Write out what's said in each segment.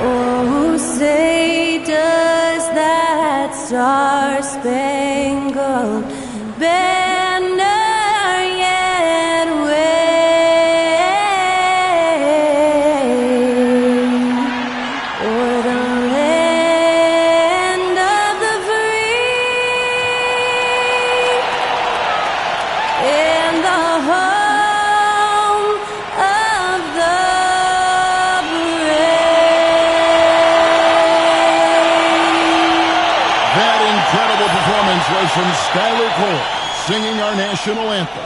Oh, say does that star-spangled banner yet wave o'er the land of the free and the home of the was from Skylar Cole, singing our national anthem.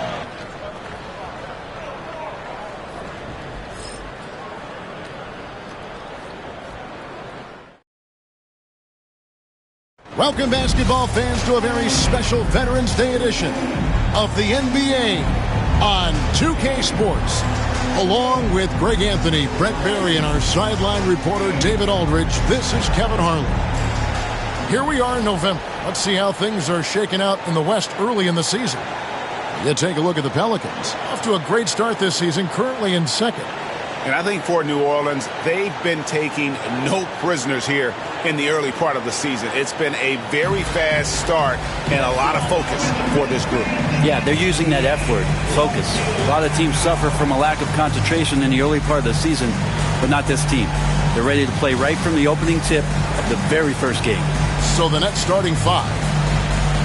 Welcome, basketball fans, to a very special Veterans Day edition of the NBA on 2K Sports. Along with Greg Anthony, Brett Barry, and our sideline reporter David Aldridge, this is Kevin Harlan. Here we are in November. Let's see how things are shaking out in the West early in the season. You take a look at the Pelicans. Off to a great start this season, currently in second. And I think for New Orleans, they've been taking no prisoners here in the early part of the season. It's been a very fast start and a lot of focus for this group. Yeah, they're using that F word, focus. A lot of teams suffer from a lack of concentration in the early part of the season, but not this team. They're ready to play right from the opening tip of the very first game. So the Nets starting five.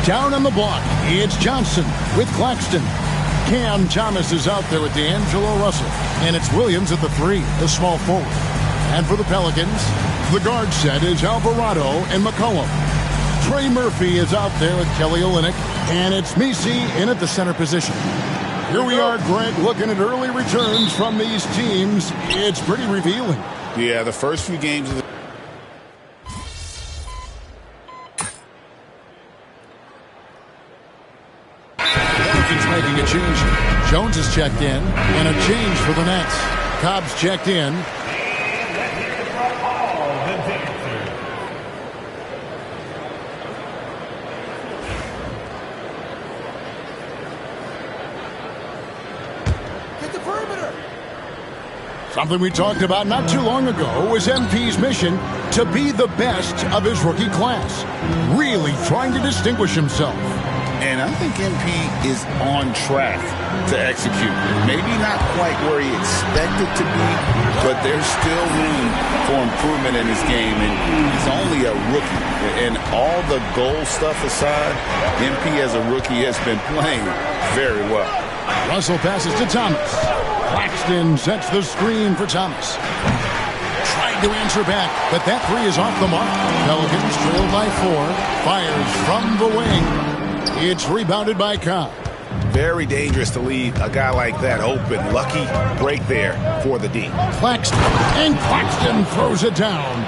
Down on the block, it's Johnson with Claxton. Cam Thomas is out there with D'Angelo Russell. And it's Williams at the three, the small forward. And for the Pelicans, the guard set is Alvarado and McCollum. Trey Murphy is out there with Kelly Olynyk. And it's Messi in at the center position. Here we are, Greg, looking at early returns from these teams. It's pretty revealing. Yeah, the first few games of the making a change. Jones is checked in, and a change for the Nets. Cobb's checked in. hit the perimeter. Something we talked about not too long ago was MP's mission to be the best of his rookie class. Really trying to distinguish himself. And I think MP is on track to execute. Maybe not quite where he expected to be, but there's still room for improvement in his game. And he's only a rookie. And all the goal stuff aside, MP as a rookie has been playing very well. Russell passes to Thomas. Claxton sets the screen for Thomas. Tried to answer back, but that three is off the mark. Pelicans trailed by 4. Fires from the wing. It's rebounded by Cobb. Very dangerous to leave a guy like that open. Lucky break there for the D. Claxton. And Claxton throws it down.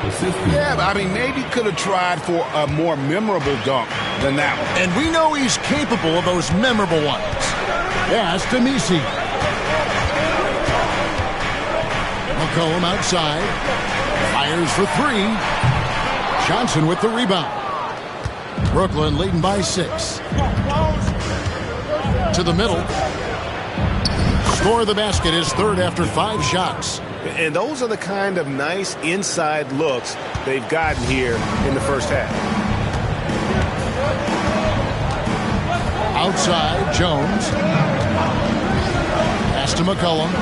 Yeah, but I mean, maybe could have tried for a more memorable dunk than that one. And we know he's capable of those memorable ones. Pass to Messi. McCollum outside. Fires for 3. Johnson with the rebound. Brooklyn leading by 6. To the middle. Score of the basket is third after 5 shots. And those are the kind of nice inside looks they've gotten here in the first half. Outside, Jones. Pass to McCollum.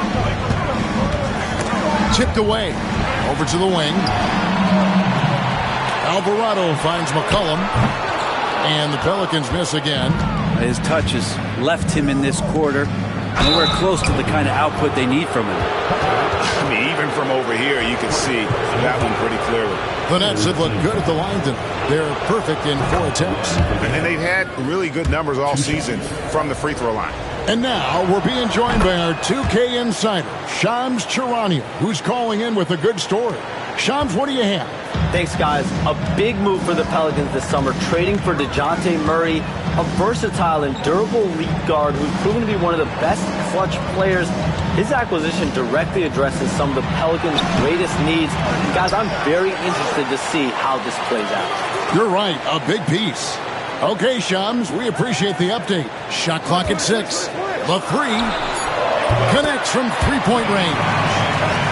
Tipped away. Over to the wing. Alvarado finds McCollum. And the Pelicans miss again. His touch has left him in this quarter nowhere close to the kind of output they need from him. I mean, even from over here, you can see that one pretty clearly. The Nets have looked good at the line tonight. They're perfect in 4 attempts. And they've had really good numbers all season from the free throw line. And now we're being joined by our 2K insider, Shams Charania, who's calling in with a good story. Shams, what do you have? Thanks, guys. A big move for the Pelicans this summer, trading for DeJounte Murray, a versatile and durable lead guard who's proven to be one of the best clutch players His acquisition directly addresses some of the Pelicans' greatest needs. Guys, I'm very interested to see how this plays out. You're right, a big piece. Okay, Shams, we appreciate the update. Shot clock at 6. The three connects from three-point range.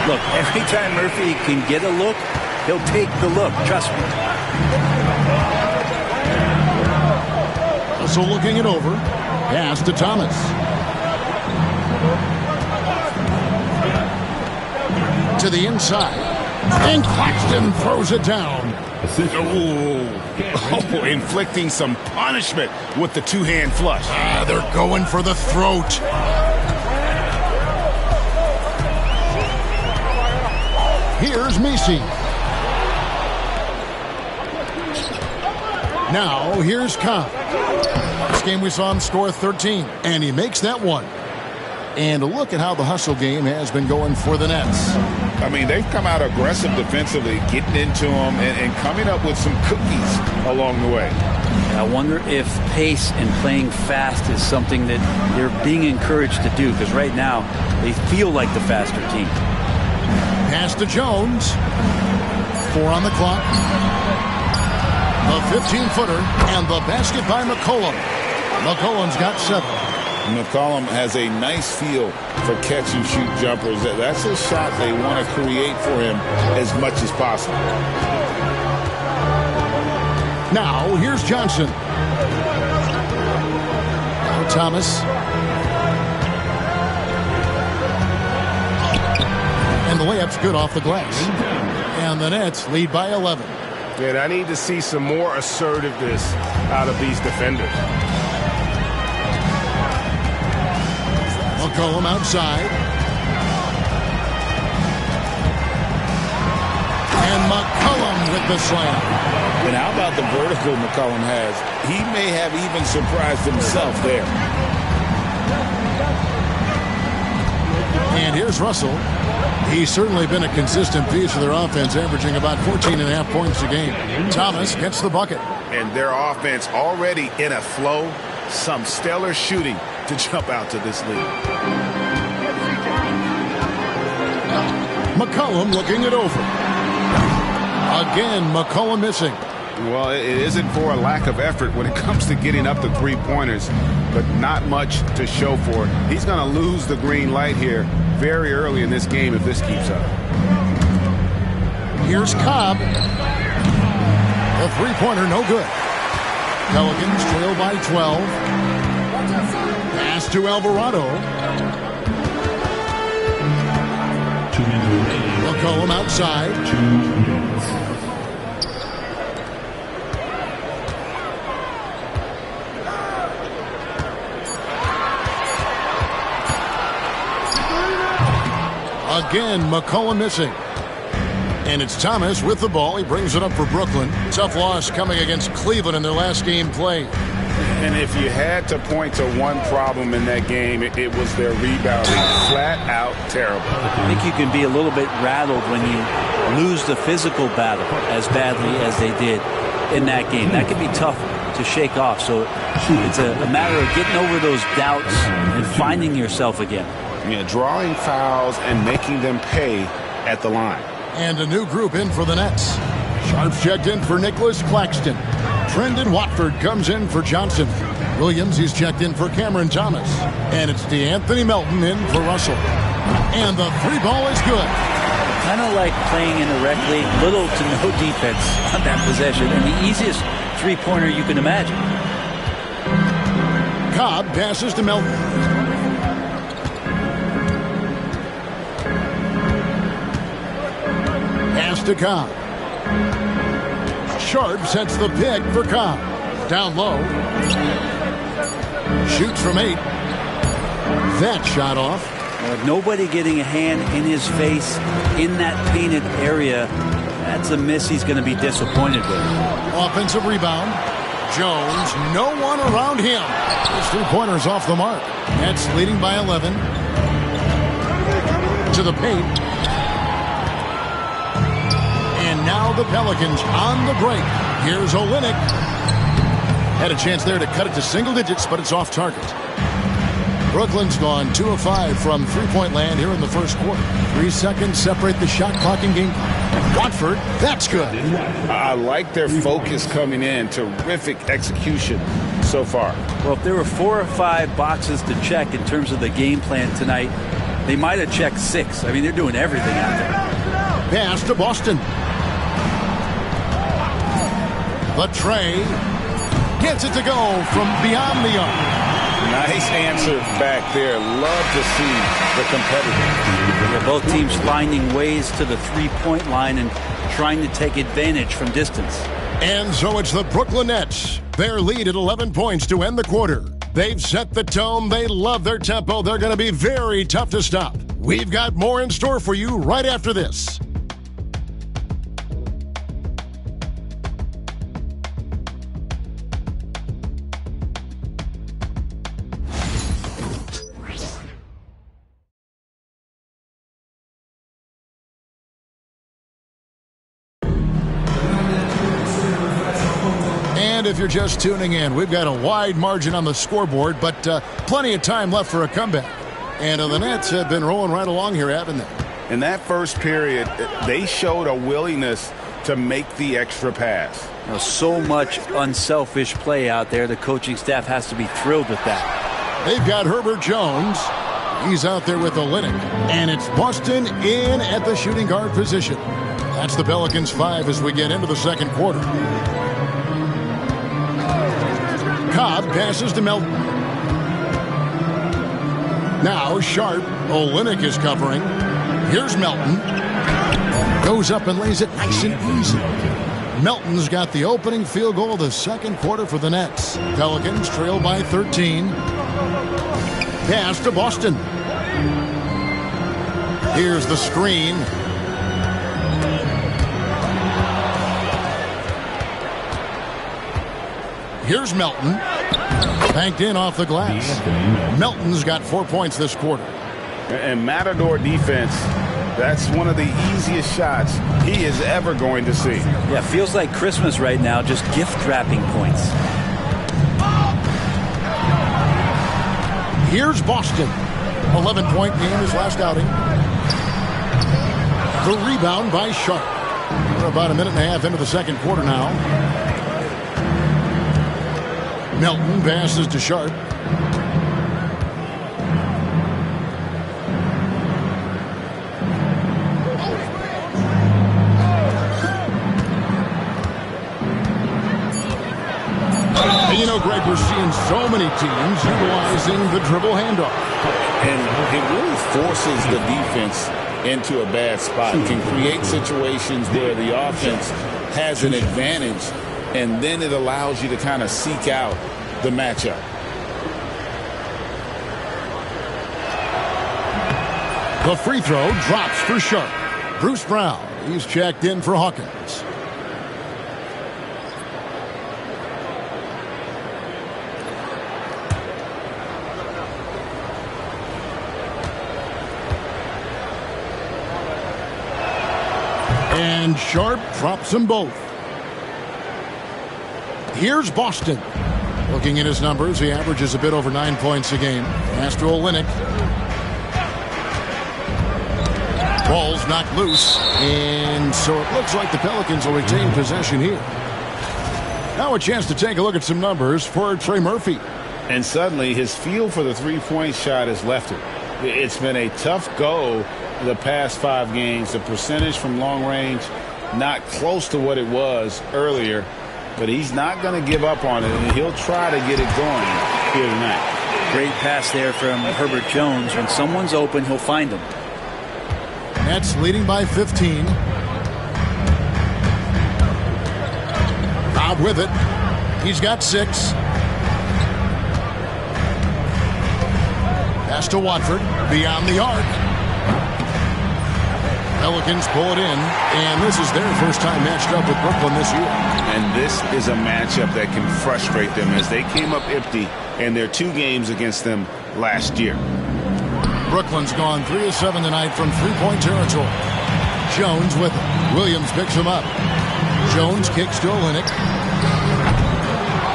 Look, every time Murphy can get a look, he'll take the look. Trust me. So looking it over. Pass to Thomas. To the inside. And Claxton throws it down. Oh, inflicting some punishment with the two-hand flush. They're going for the throat. Here's Messi. Now, here's Cobb. This game we saw him score 13, and he makes that one. And look at how the hustle game has been going for the Nets. I mean, they've come out aggressive defensively, getting into them and coming up with some cookies along the way. I wonder if pace and playing fast is something that they're being encouraged to do, because right now they feel like the faster team. Pass to Jones. 4 on the clock. The 15-footer and the basket by McCollum. McCollum's got 7. McCollum has a nice feel for catch-and-shoot jumpers. That's a shot they want to create for him as much as possible. Now, here's Johnson. Now Thomas. And the layup's good off the glass. And the Nets lead by 11. And I need to see some more assertiveness out of these defenders. McCollum outside. And McCollum with the slam. And how about the vertical McCollum has? He may have even surprised himself there. And here's Russell. He's certainly been a consistent piece of their offense, averaging about 14.5 points a game. Thomas gets the bucket. And their offense already in a flow. Some stellar shooting to jump out to this lead. McCollum looking it over. Again, McCollum missing. Well, it isn't for a lack of effort when it comes to getting up the three-pointers, but not much to show for it. He's going to lose the green light here very early in this game if this keeps up. Here's Cobb. The three-pointer, no good. Pelicans trail by 12. Pass to Alvarado. McCollum outside. 2 minutes. Again, McCollum missing. And it's Thomas with the ball. He brings it up for Brooklyn. Tough loss coming against Cleveland in their last game played. And if you had to point to one problem in that game, it was their rebounding. Flat out terrible. I think you can be a little bit rattled when you lose the physical battle as badly as they did in that game. That can be tough to shake off. So it's a matter of getting over those doubts and finding yourself again. Yeah, drawing fouls and making them pay at the line. And a new group in for the Nets. Sharps checked in for Nicholas Claxton. Trendon Watford comes in for Johnson. Williams, he's checked in for Cameron Thomas. And it's DeAnthony Melton in for Russell. And the three ball is good. Kind of like playing in a rec league, little to no defense on that possession. And the easiest three-pointer you can imagine. Cobb passes to Melton. Pass to Cobb. Sharp sets the pick for Cobb. Down low. Shoots from 8. That shot off. Nobody getting a hand in his face in that painted area. That's a miss he's going to be disappointed with. Offensive rebound. Jones, no one around him. His three-pointer's off the mark. Nets leading by 11. To the paint. And now the Pelicans on the break. Here's Olynyk. Had a chance there to cut it to single digits, but it's off target. Brooklyn's gone 2 of 5 from three-point land here in the first quarter. 3 seconds separate the shot clock and game clock. Watford, that's good. I like their focus coming in. Terrific execution so far. Well, if there were 4 or 5 boxes to check in terms of the game plan tonight, they might have checked 6. I mean, they're doing everything out there. Pass to Boston. The tray gets it to go from beyond the arc. Nice answer back there. Love to see the competitor. Yeah, both teams finding ways to the three-point line and trying to take advantage from distance. And so it's the Brooklyn Nets. Their lead at 11 points to end the quarter. They've set the tone. They love their tempo. They're going to be very tough to stop. We've got more in store for you right after this. And if you're just tuning in, we've got a wide margin on the scoreboard, but plenty of time left for a comeback. And the Nets have been rolling right along here, haven't they? In that first period, they showed a willingness to make the extra pass. You know, so much unselfish play out there. The coaching staff has to be thrilled with that. They've got Herbert Jones. He's out there with Olynyk. And it's Boston in at the shooting guard position. That's the Pelicans 5 as we get into the second quarter. Cobb passes to Melton. Now Sharp. Olynyk is covering. Here's Melton. Goes up and lays it nice and easy. Melton's got the opening field goal of the second quarter for the Nets. Pelicans trail by 13. Pass to Boston. Here's the screen. Here's Melton. Banked in off the glass. Melton's got 4 points this quarter. And Matador defense, that's one of the easiest shots he is ever going to see. Yeah, feels like Christmas right now, just gift wrapping points. Here's Boston. 11-point game his last outing. The rebound by Sharp. We're about a minute and a half into the second quarter now. Melton passes to Sharp. And you know, Greg, we're seeing so many teams utilizing the dribble handoff. And it really forces the defense into a bad spot. It can create situations where the offense has an advantage, and then it allows you to kind of seek out the matchup. The free throw drops for Sharp. Bruce Brown, he's checked in for Hawkins. And Sharp drops them both. Here's Boston. Looking at his numbers, he averages a bit over 9 points a game. Pass to Olynyk. Ball's knocked loose. And so it looks like the Pelicans will retain possession here. Now a chance to take a look at some numbers for Trey Murphy. And suddenly his feel for the three-point shot has left him. It's been a tough go the past 5 games. The percentage from long range not close to what it was earlier. But he's not going to give up on it, and he'll try to get it going here tonight. Great pass there from Herbert Jones. When someone's open, he'll find them. Nets leading by 15. Cobb with it. He's got 6. Pass to Watford. Beyond the arc. Pelicans pull it in, and this is their first time matched up with Brooklyn this year. And this is a matchup that can frustrate them as they came up empty in their 2 games against them last year. Brooklyn's gone 3 of 7 tonight from three-point territory. Jones with it. Williams picks him up. Jones kicks to Olynyk.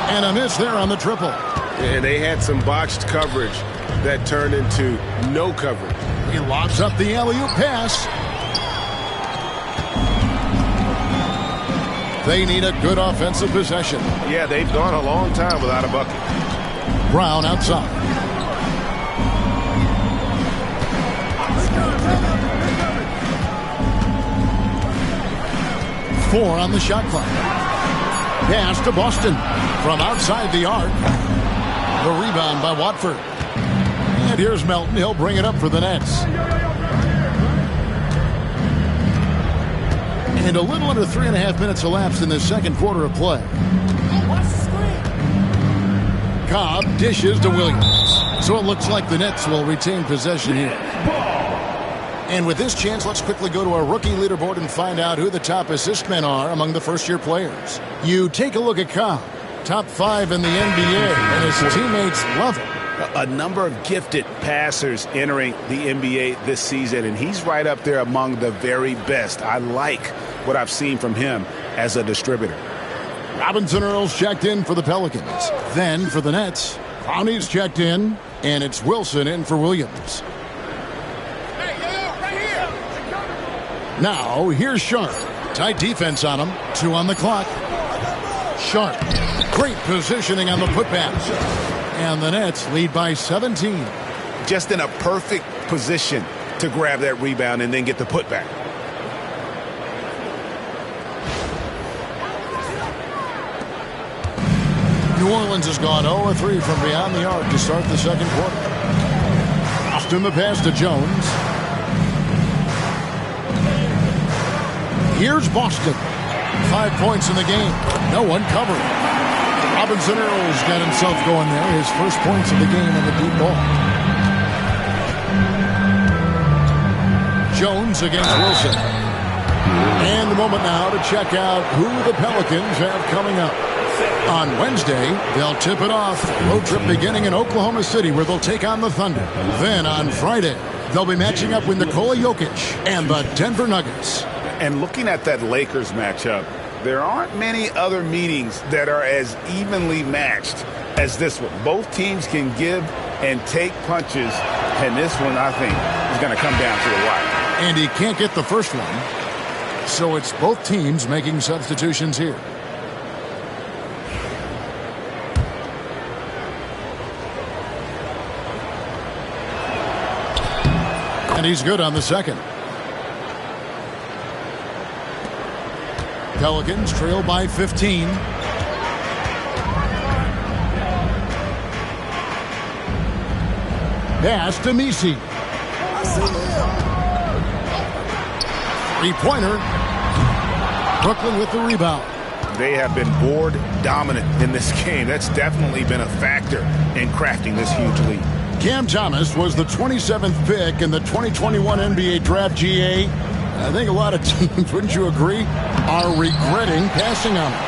And a miss there on the triple. And they had some botched coverage that turned into no coverage. He lobs up the alley-oop pass. They need a good offensive possession. Yeah, they've gone a long time without a bucket. Brown outside. Four on the shot clock. Pass to Boston from outside the arc. The rebound by Watford. And here's Melton. He'll bring it up for the Nets. And a little under 3.5 minutes elapsed in the second quarter of play. Cobb dishes to Williams. So it looks like the Nets will retain possession here. And with this chance, let's quickly go to our rookie leaderboard and find out who the top assist men are among the first-year players. You take a look at Cobb, top 5 in the NBA, and his teammates love him. A number of gifted passers entering the NBA this season, and he's right up there among the very best. I like what I've seen from him as a distributor. Robinson Earls checked in for the Pelicans. Then for the Nets, Clowney's checked in, and it's Wilson in for Williams. Now, here's Sharp. Tight defense on him. 2 on the clock. Sharp. Great positioning on the putback. And the Nets lead by 17. Just in a perfect position to grab that rebound and then get the putback. New Orleans has gone 0-3 from beyond the arc to start the second quarter. Austin the pass to Jones. Here's Boston. 5 points in the game. No one covered. Robinson Earls got himself going there. His first points of the game on the deep ball. Jones against Wilson. And the moment now to check out who the Pelicans have coming up. On Wednesday, they'll tip it off. Road trip beginning in Oklahoma City where they'll take on the Thunder. Then on Friday, they'll be matching up with Nikola Jokic and the Denver Nuggets. And looking at that Lakers matchup, there aren't many other meetings that are as evenly matched as this one. Both teams can give and take punches, and this one, I think, is going to come down to the wire. And he can't get the first one, so it's both teams making substitutions here. And he's good on the second. Pelicans trail by 15. Pass to Messi. Three-pointer. Brooklyn with the rebound. They have been board dominant in this game. That's definitely been a factor in crafting this huge lead. Cam Thomas was the 27th pick in the 2021 NBA Draft GA. I think a lot of teams, wouldn't you agree, are regretting passing on him.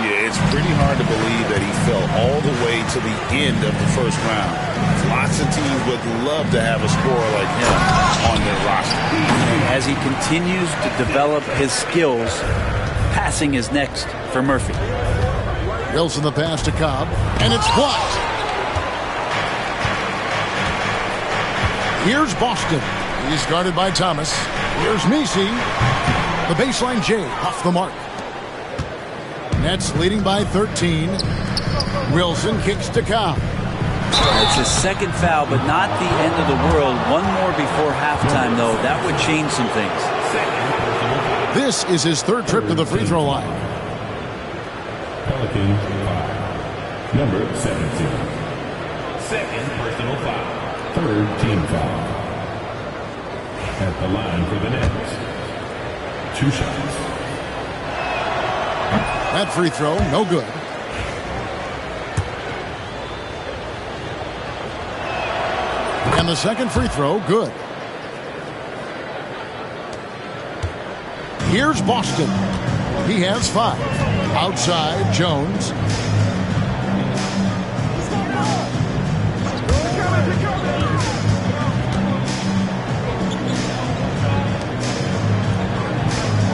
Yeah, it's pretty hard to believe that he fell all the way to the end of the first round. Lots of teams would love to have a scorer like him on their roster. As he continues to develop his skills, passing is next for Murphy. Wilson the pass to Cobb, and it's blocked. Here's Boston. He's guarded by Thomas. Here's Messi. The baseline J off the mark. Nets leading by 13. Wilson kicks to Cobb. It's his second foul, but not the end of the world. One more before halftime, though. That would change some things. This is his third trip to the free throw line. Pelicans foul. Number 17. Second personal foul. Third team foul. At the line for the Nets. 2 shots. That free throw, no good. And the second free throw, good. Here's Boston. He has 5. Outside, Jones.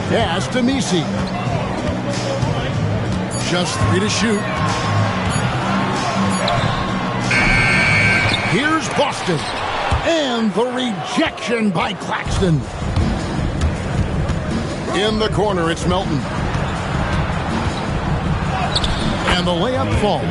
Pass to Messi. Just 3 to shoot. Boston. And the rejection by Claxton. In the corner, it's Melton. And the layup falls.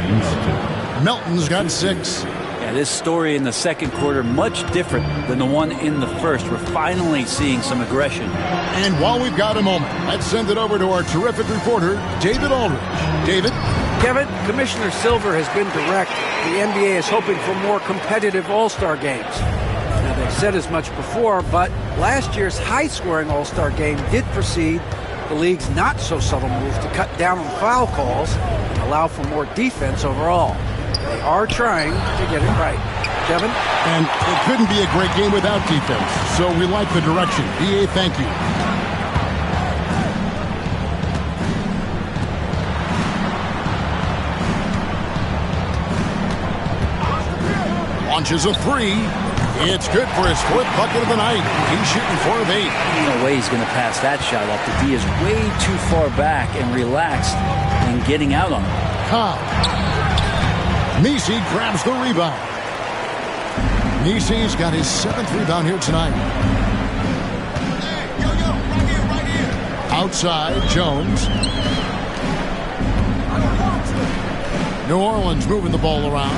Melton's got 6. Yeah, this story in the second quarter, much different than the one in the first. We're finally seeing some aggression. And while we've got a moment, let's send it over to our terrific reporter, David Aldridge. David? Kevin, Commissioner Silver has been direct. The NBA is hoping for more competitive All-Star games. Now, they've said as much before, but last year's high-scoring All-Star game did precede the league's not-so-subtle move to cut down on foul calls and allow for more defense overall. They are trying to get it right. Kevin? And it couldn't be a great game without defense, so we like the direction. BA, thank you. Launches a 3. It's good for his 4th bucket of the night. He's shooting 4 of 8. No way he's going to pass that shot up. The D is way too far back and relaxed in getting out on him. Cobb. Nisi grabs the rebound. Nisi's got his 7th rebound here tonight. Right here. Outside, Jones. New Orleans moving the ball around.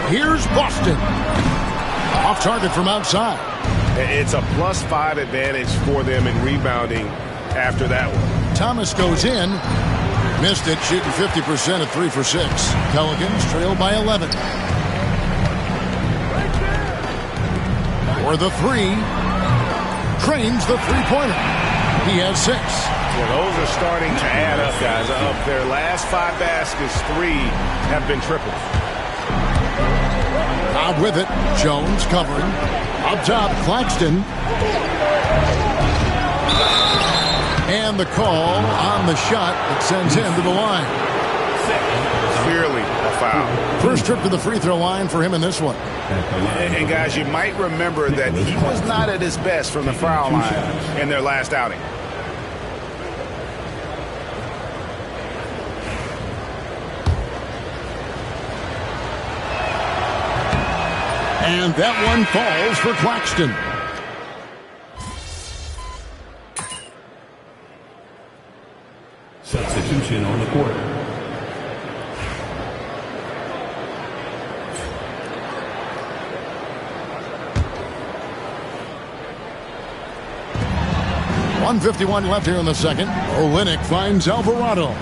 Here's Boston. Off target from outside. It's a +5 advantage for them in rebounding after that one. Thomas goes in. Missed it, shooting 50% at 3 for 6. Pelicans trail by 11. For the 3. Trains the three-pointer. He has 6. Well, those are starting to add up, guys. Of their last 5 baskets, 3 have been triples. Out with it. Jones covering. Up top, Claxton. And the call on the shot that sends him to the line. Clearly a foul. First trip to the free throw line for him in this one. And guys, you might remember that he was not at his best from the foul line in their last outing. And that one falls for Claxton. Substitution on the court. .151 left here in the second. Olynyk finds Alvarado.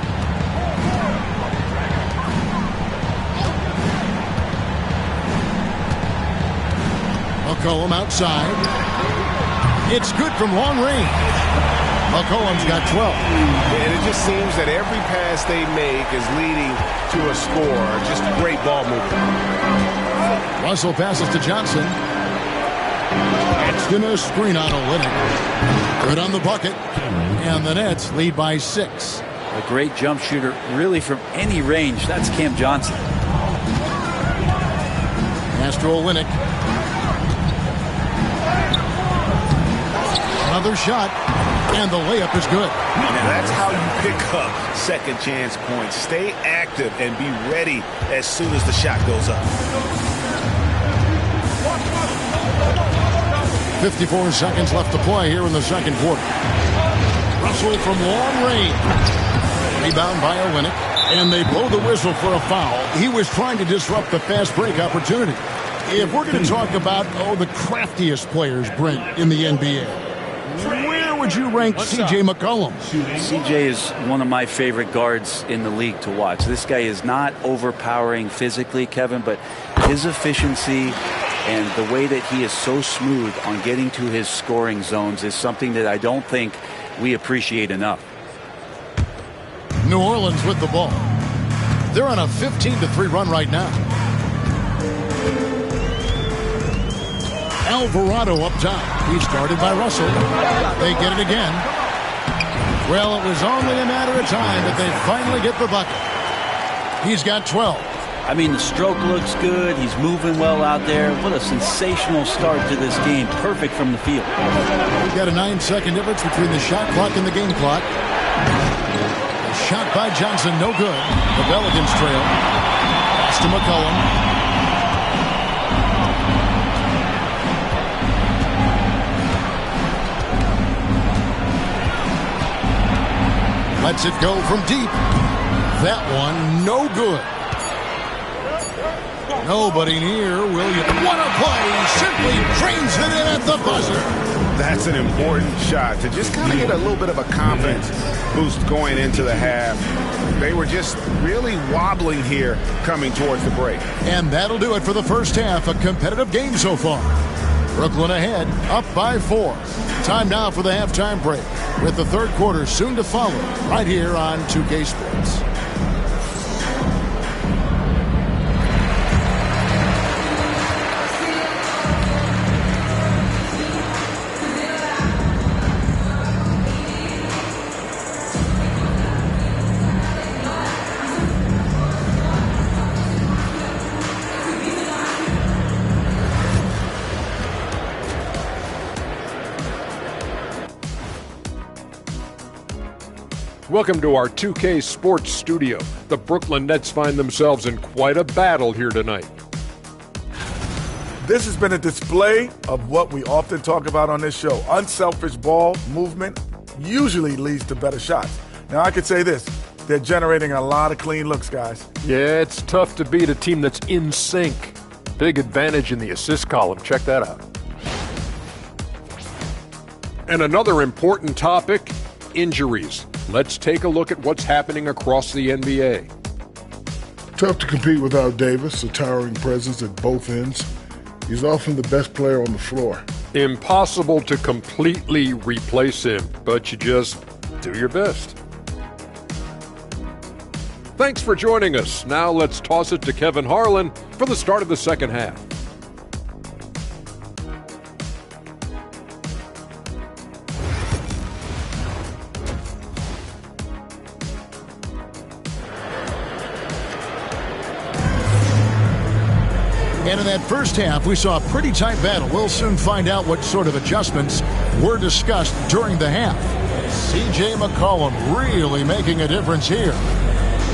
McCollum outside. It's good from long range. McCollum's got 12. And it just seems that every pass they make is leading to a score. Just great ball movement. Russell passes to Johnson. It's going to screen on Olynyk. Good on the bucket. And the Nets lead by 6. A great jump shooter, really from any range. That's Cam Johnson. Pass to Olynyk. Another shot, and the layup is good. Now that's how you pick up second chance points. Stay active and be ready as soon as the shot goes up. 54 seconds left to play here in the second quarter. Russell from long range. Rebound by Olynyk, and they blow the whistle for a foul. He was trying to disrupt the fast break opportunity. If we're going to talk about, the craftiest players, Brent, in the NBA, where would you rank C.J. McCollum? CJ is one of my favorite guards in the league to watch. This guy is not overpowering physically, Kevin, but his efficiency and the way that he is so smooth on getting to his scoring zones is something that I don't think we appreciate enough. New Orleans with the ball. They're on a 15-3 run right now. Alvarado up top. He started by Russell. They get it again. Well, it was only a matter of time that they finally get the bucket. He's got 12. I mean, the stroke looks good. He's moving well out there. What a sensational start to this game. Perfect from the field. We've got a 9-second difference between the shot clock and the game clock. A shot by Johnson, no good. The Pelicans trail. Pass to McCollum. Lets it go from deep. That one, no good. Nobody near Williams. What a play! Simply drains it in at the buzzer. That's an important shot to just kind of get a little bit of a confidence boost going into the half. They were just really wobbling here coming towards the break. And that'll do it for the first half. A competitive game so far. Brooklyn ahead, up by 4. Time now for the halftime break, with the third quarter soon to follow, right here on 2K Sports. Welcome to our 2K Sports studio. The Brooklyn Nets find themselves in quite a battle here tonight. This has been a display of what we often talk about on this show. Unselfish ball movement usually leads to better shots. Now, I could say this. They're generating a lot of clean looks, guys. Yeah, it's tough to beat a team that's in sync. Big advantage in the assist column. Check that out. And another important topic, injuries. Let's take a look at what's happening across the NBA. Tough to compete without Davis, a towering presence at both ends. He's often the best player on the floor. Impossible to completely replace him, but you just do your best. Thanks for joining us. Now let's toss it to Kevin Harlan for the start of the second half. And in that first half, we saw a pretty tight battle. We'll soon find out what sort of adjustments were discussed during the half. C.J. McCollum really making a difference here.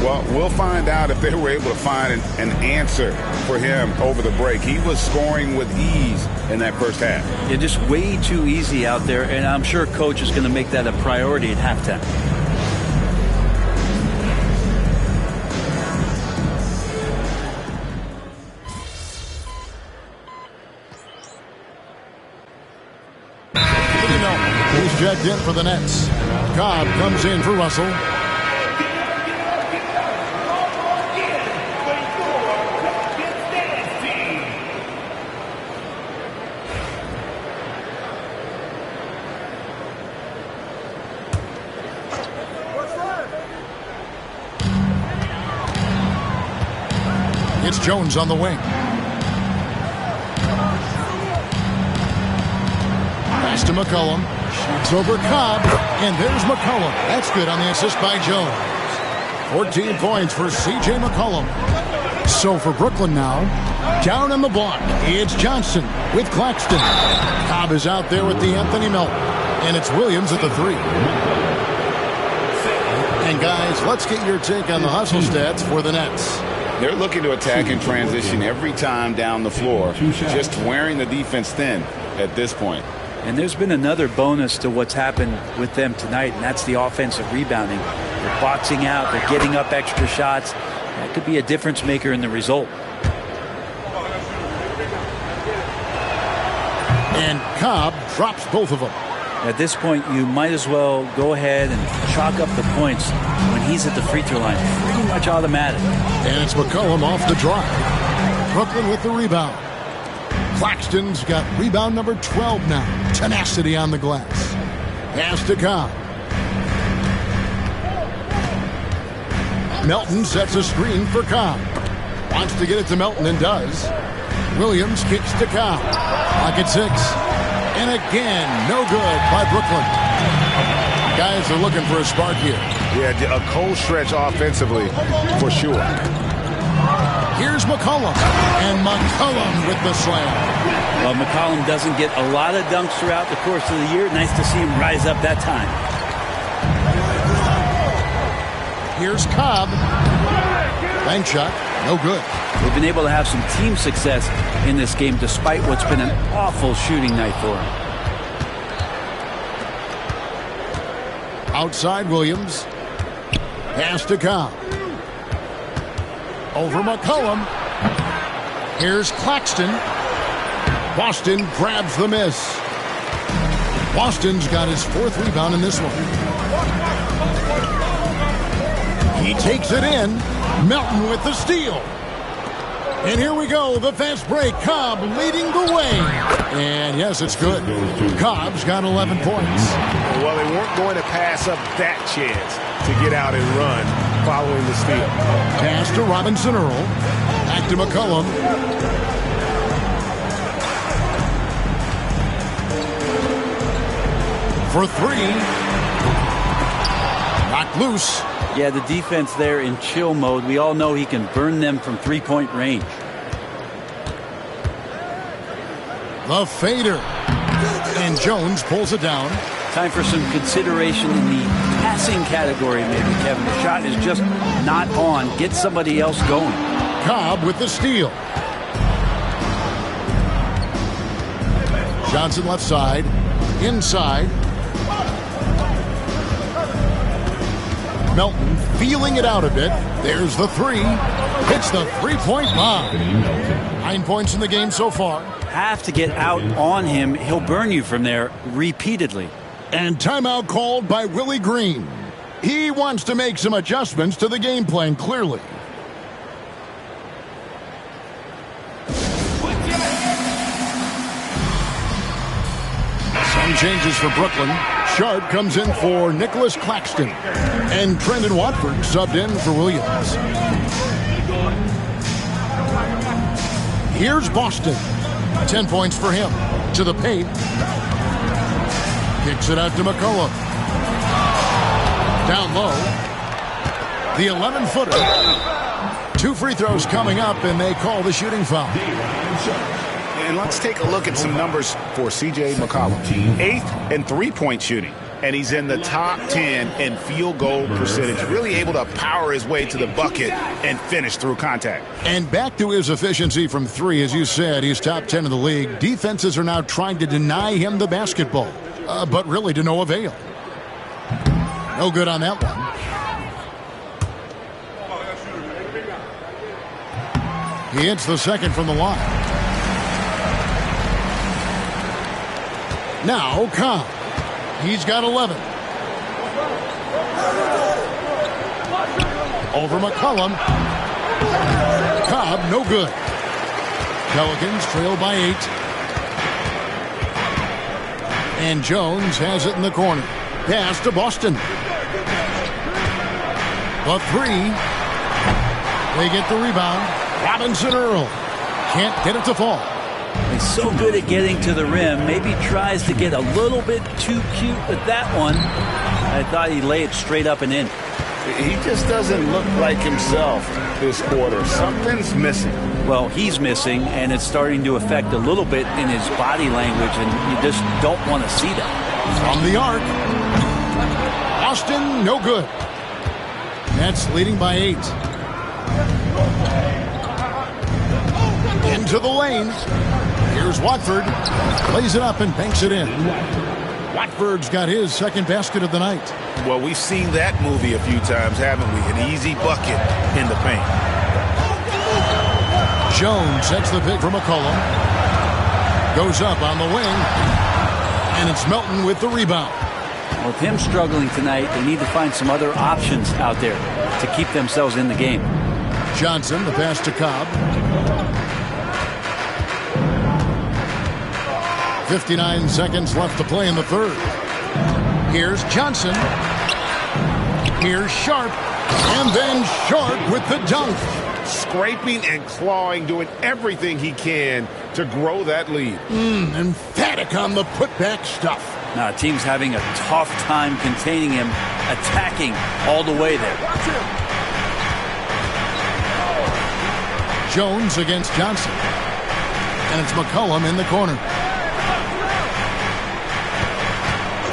Well, we'll find out if they were able to find an answer for him over the break. He was scoring with ease in that first half. Yeah, just way too easy out there, and I'm sure Coach is going to make that a priority at halftime. He's checked in for the Nets. Cobb comes in for Russell. It's Jones on the wing. Pass to McCollum. Shoots over Cobb. And there's McCollum. That's good on the assist by Jones. 14 points for C.J. McCollum. So for Brooklyn now, down on the block, it's Johnson with Claxton. Cobb is out there with the Anthony Melton. And it's Williams at the 3. And guys, let's get your take on the hustle stats for the Nets. They're looking to attack in transition every time down the floor, just wearing the defense thin at this point. And there's been another bonus to what's happened with them tonight, and that's the offensive rebounding. They're boxing out, they're getting up extra shots. That could be a difference maker in the result. And Cobb drops both of them. At this point, you might as well go ahead and chalk up the points when he's at the free throw line. Pretty much automatic. And it's McCollum off the drive. Brooklyn with the rebound. Claxton's got rebound number 12 now. Tenacity on the glass. Pass to Cobb. Melton sets a screen for Cobb. Wants to get it to Melton and does. Williams kicks to Cobb. Clock at 6. And again, no good by Brooklyn. Guys are looking for a spark here. Yeah, a cold stretch offensively for sure. Here's McCollum. And McCollum with the slam. Well, McCollum doesn't get a lot of dunks throughout the course of the year. Nice to see him rise up that time. Here's Cobb. Bank shot. No good. They've been able to have some team success in this game despite what's been an awful shooting night for them. Outside Williams. Pass to Cobb. Over McCollum. Here's Claxton. Boston grabs the miss. Boston's got his 4th rebound in this one. He takes it in. Melton with the steal. And here we go, the fast break. Cobb leading the way. And yes, it's good. Cobb's got 11 points. Well, they weren't going to pass up that chance to get out and run following the steal. Pass to Robinson Earl. Back to McCollum. For 3. Knocked loose. Yeah, the defense there in chill mode. We all know he can burn them from 3-point range. The fader. And Jones pulls it down. Time for some consideration in the passing category, maybe, Kevin. The shot is just not on. Get somebody else going. Cobb with the steal. Johnson left side. Inside. Melton feeling it out a bit. There's the 3. Hits the 3-point bomb. 9 points in the game so far. Have to get out on him. He'll burn you from there repeatedly. And timeout called by Willie Green. He wants to make some adjustments to the game plan, clearly. Some changes for Brooklyn. Sharp comes in for Nicholas Claxton. And Trendon Watford subbed in for Williams. Here's Boston. 10 points for him. To the paint. Kicks it out to McCollum. Down low. The 11-footer. 2 free throws coming up, and they call the shooting foul. And let's take a look at some numbers for C.J. McCollum. 8th in 3-point shooting. And he's in the top 10 in field goal percentage. Really able to power his way to the bucket and finish through contact. And back to his efficiency from 3. As you said, he's top 10 in the league. Defenses are now trying to deny him the basketball. But really to no avail. No good on that one. He hits the second from the line. Now Cobb. He's got 11. Over McCollum. Cobb, no good. Pelicans trail by 8. And Jones has it in the corner. Pass to Boston. The 3. They get the rebound. Robinson Earl can't get it to fall. He's so good at getting to the rim. Maybe tries to get a little bit too cute with that one. I thought he'd lay it straight up and in. He just doesn't look like himself this quarter. Something's missing. Well, he's missing, and it's starting to affect a little bit in his body language, and you just don't want to see that. From the arc. Austin, no good. Nets leading by 8. Into the lane. Here's Watford. Plays it up and banks it in. Watford's got his second basket of the night. Well, we've seen that movie a few times, haven't we? An easy bucket in the paint. Jones sets the pick for McCollum. Goes up on the wing. And it's Melton with the rebound. Well, with him struggling tonight, they need to find some other options out there to keep themselves in the game. Johnson, the pass to Cobb. 59 seconds left to play in the third. Here's Johnson. Here's Sharp. And then Sharp with the dunk. Scraping and clawing, doing everything he can to grow that lead. Emphatic on the putback stuff. Now, the team's having a tough time containing him, attacking all the way there. Jones against Johnson. And it's McCollum in the corner.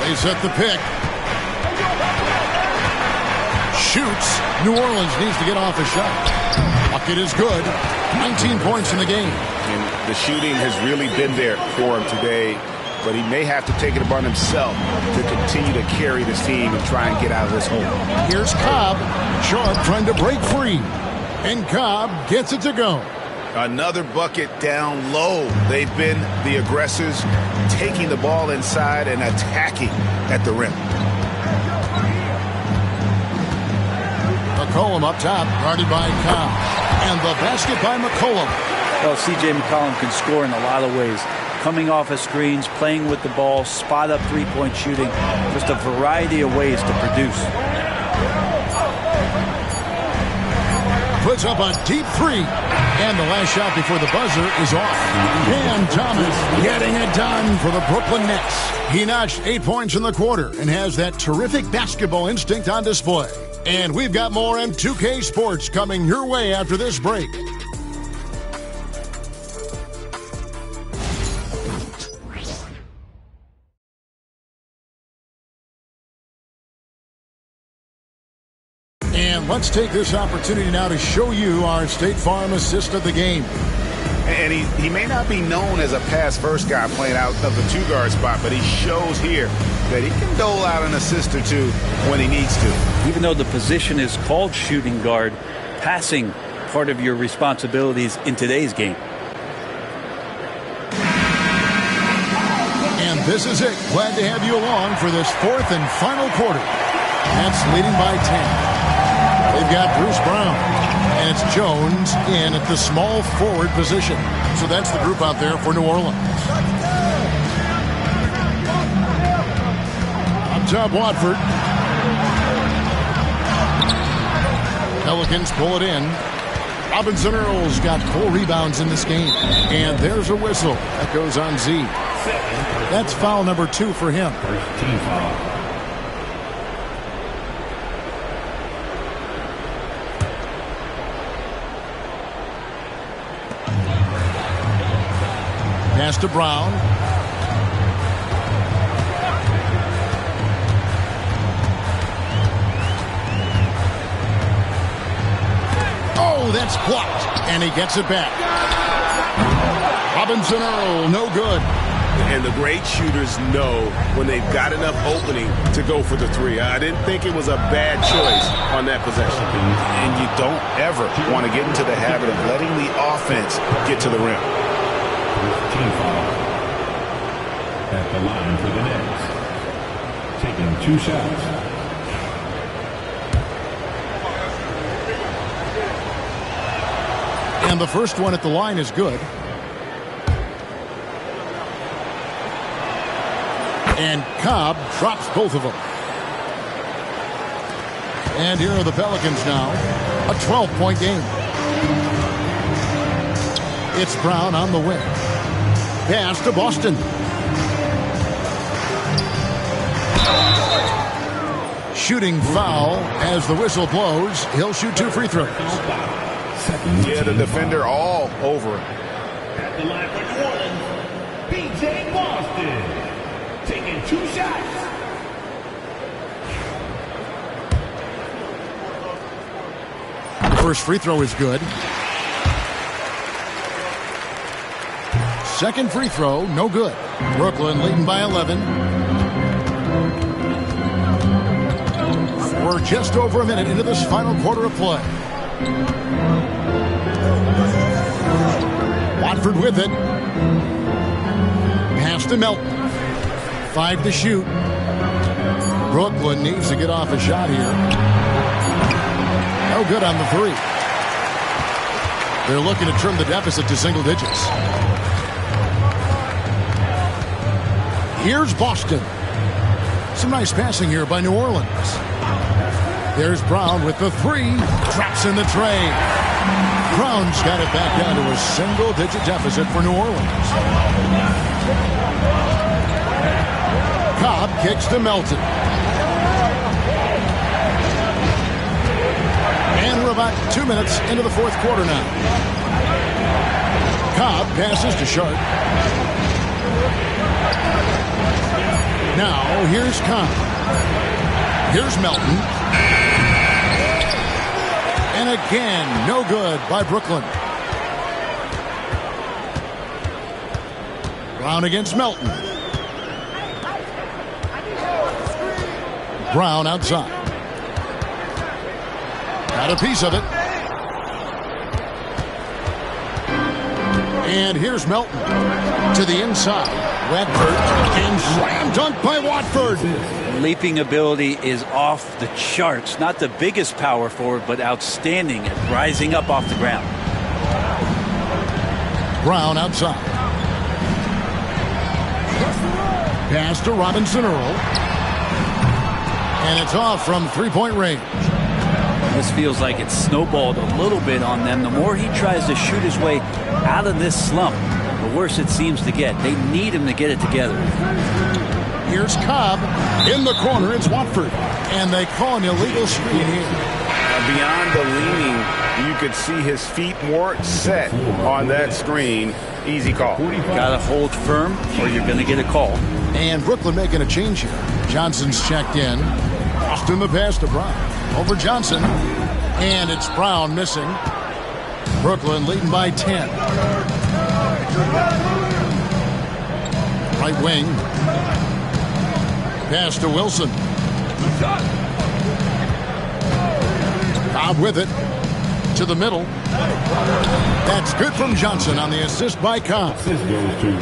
They set the pick. Shoots. New Orleans needs to get off a shot. Bucket is good. 19 points in the game. And the shooting has really been there for him today. but he may have to take it upon himself to continue to carry this team and try and get out of this hole. Here's Cobb. Sharp trying to break free. And Cobb gets it to go. Another bucket down low. They've been the aggressors, taking the ball inside and attacking at the rim. McCollum up top, guarded by Cobb. And the basket by McCollum. Well, C.J. McCollum can score in a lot of ways. Coming off of screens, playing with the ball, spot-up three-point shooting. Just a variety of ways to produce. Puts up a deep three. And the last shot before the buzzer is off. Cam Thomas getting it done for the Brooklyn Nets. He notched 8 points in the quarter and has that terrific basketball instinct on display. And we've got more M2K Sports coming your way after this break. And let's take this opportunity now to show you our State Farm assist of the game. And he may not be known as a pass-first guy playing out of the two-guard spot, but he shows here that he can dole out an assist or two when he needs to. Even though the position is called shooting guard, passing part of your responsibilities in today's game. And this is it. Glad to have you along for this fourth and final quarter. Nets leading by 10. They've got Bruce Brown, and it's Jones in at the small forward position. So that's the group out there for New Orleans. Up top, Watford. Pelicans pull it in. Robinson Earl's got 4 rebounds in this game. And there's a whistle. That goes on Z. That's foul number 2 for him. Team foul. Pass to Brown. Oh, that's blocked. And he gets it back. Robinson Earl, no good. And the great shooters know when they've got enough opening to go for the three. I didn't think it was a bad choice on that possession. And you don't ever want to get into the habit of letting the offense get to the rim. Team foul. At the line for the Nets. Taking 2 shots. And the first one at the line is good. And Cobb drops both of them. And here are the Pelicans now. A 12-point game. It's Brown on the wing. Pass to Boston. Shooting foul as the whistle blows. He'll shoot 2 free throws. Yeah, the defender all over him. At the line for New Orleans, B.J. Boston. Taking 2 shots. The first free throw is good. Second free throw, no good. Brooklyn leading by 11. We're just over a minute into this final quarter of play. Watford with it. Pass to Melton. 5 to shoot. Brooklyn needs to get off a shot here. No good on the 3. They're looking to trim the deficit to single digits. Here's Boston. Some nice passing here by New Orleans. There's Brown with the 3. Drops in the tray. Brown's got it back down to a single-digit deficit for New Orleans. Cobb kicks to Melton. And we're about 2 minutes into the fourth quarter now. Cobb passes to Sharp. Now, here's Cobb. Here's Melton. And again, no good by Brooklyn. Brown against Melton. Brown outside. Got a piece of it. And here's Melton to the inside. Watford and slam dunk by Watford. Leaping ability is off the charts. Not the biggest power forward, but outstanding at rising up off the ground. Brown outside. Pass to Robinson Earl. And it's off from three-point range. This feels like it's snowballed a little bit on them. The more he tries to shoot his way out of this slump, the worse it seems to get. They need him to get it together. Here's Cobb. In the corner, it's Watford. And they call an illegal screen here. Beyond the leaning, you could see his feet more set on that screen. Easy call. Got to hold firm or you're going to get a call. And Brooklyn making a change here. Johnson's checked in. Austin the pass to Brown. Over Johnson. And it's Brown missing. Brooklyn leading by 10. Right wing. Pass to Wilson. Cobb with it. To the middle. That's good from Johnson on the assist by Cobb.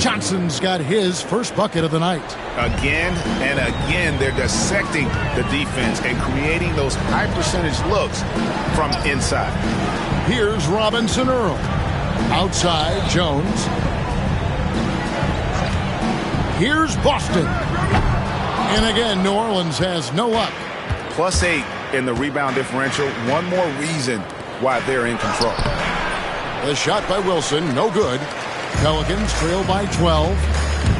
Johnson's got his first bucket of the night. Again and again, they're dissecting the defense and creating those high percentage looks from inside. Here's Robinson Earl. Outside, Jones. Here's Boston. And again, New Orleans has no luck. +8 in the rebound differential. One more reason why they're in control. The shot by Wilson, no good. Pelicans trail by 12.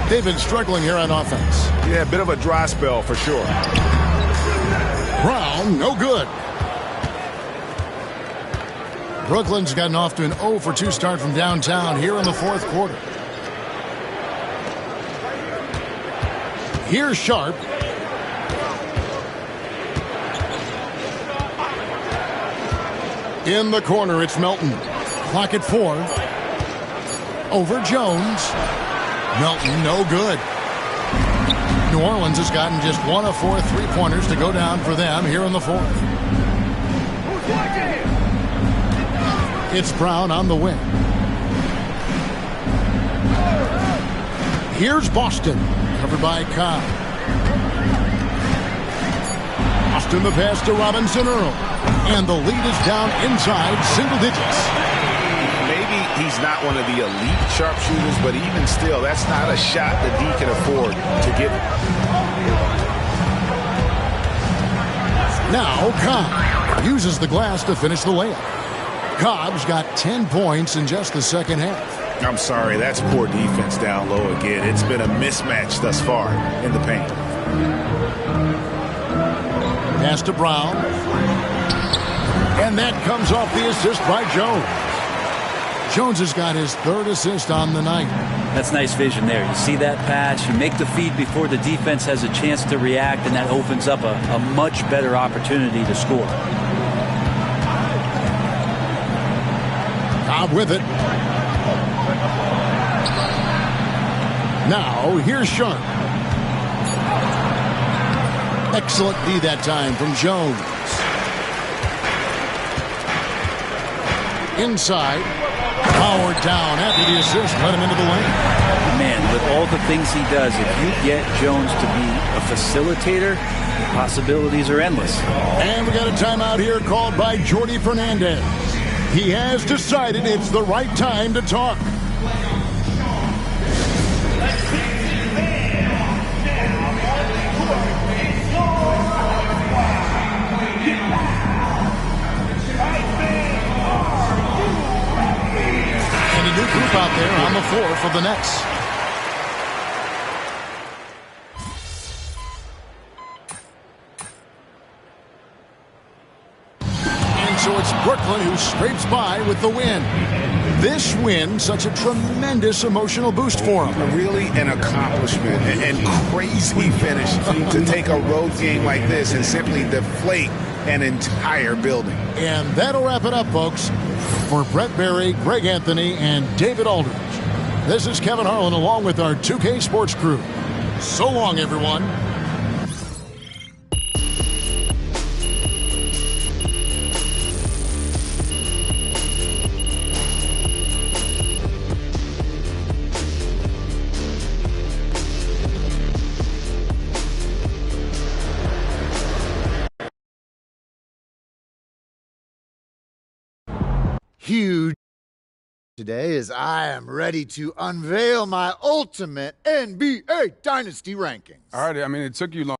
They've been struggling here on offense. Yeah, a bit of a dry spell for sure. Brown, no good. Brooklyn's gotten off to an 0 for 2 start from downtown here in the fourth quarter. Here's Sharp. In the corner, it's Melton. Clock at 4. Over Jones. Melton, no good. New Orleans has gotten just 1 of 4 three-pointers to go down for them here in the fourth. It's Brown on the wing. Here's Boston. Covered by Cobb. Austin the pass to Robinson Earl. And the lead is down inside single digits. Maybe he's not one of the elite sharpshooters, but even still, that's not a shot that he can afford to give. Now Cobb uses the glass to finish the layup. Cobb's got 10 points in just the second half. I'm sorry, that's poor defense down low again. It's been a mismatch thus far in the paint. Pass to Brown. And that comes off the assist by Jones. Jones has got his 3rd assist on the night. That's nice vision there. You see that pass, you make the feed before the defense has a chance to react, and that opens up a much better opportunity to score. Cobb with it. Now, here's Sharp. Excellent D that time from Jones. Inside. Powered down after the assist. Let him into the lane. Man, with all the things he does, if you get Jones to be a facilitator, possibilities are endless. And we got a timeout here called by Jordi Fernandez. He has decided it's the right time to talk. New group out there on the floor for the Nets. And so it's Brooklyn who scrapes by with the win. This win, such a tremendous emotional boost for them. Really an accomplishment and crazy finish to take a road game like this and simply deflate an entire building. And that'll wrap it up, folks. For Brett Berry, Greg Anthony, and David Aldridge, this is Kevin Harlan along with our 2K Sports crew. So long, everyone. huge today as I am ready to unveil my ultimate NBA Dynasty rankings. All right, I mean, it took you long.